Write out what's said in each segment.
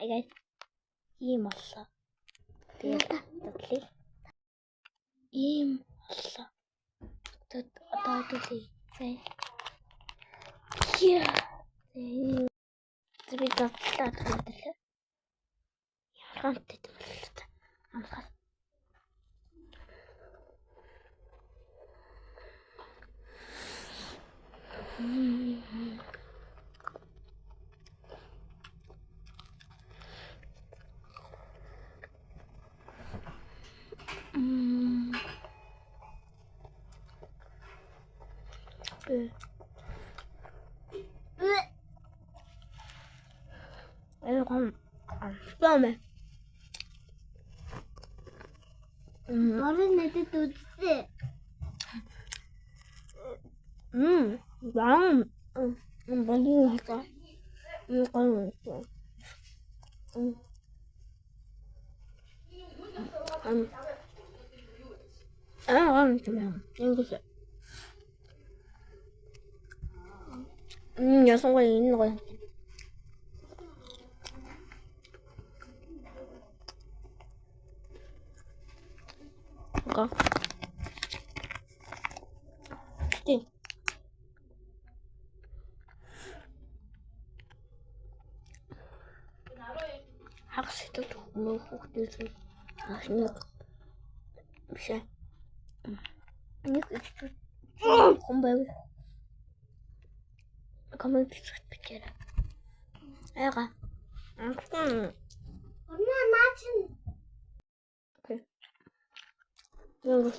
Hi guys. Ийм боллоо. Тэгээд татлаа. Ийм боллоо. Одоо хэдүүлээ. Зэ. Яа. Би татлаа татлаа. Ямархант гэдэг боллоо та. Амхаа. Πάμε. Μπορεί να δείτε το τι. Πολύ γλυκά. 여성과 있는 거야. 이거. 그치? 학생도 너무 꼭대서 맛있는 거. 미션. 이거 진짜 공부해. 가만 비켜라. 애가. Ona naçın. 그래. 이거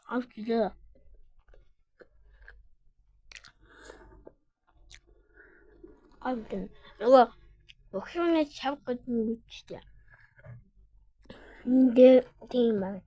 아 진짜. 아무튼 이거 목숨에 잡거든 진짜. 내 되게 많아.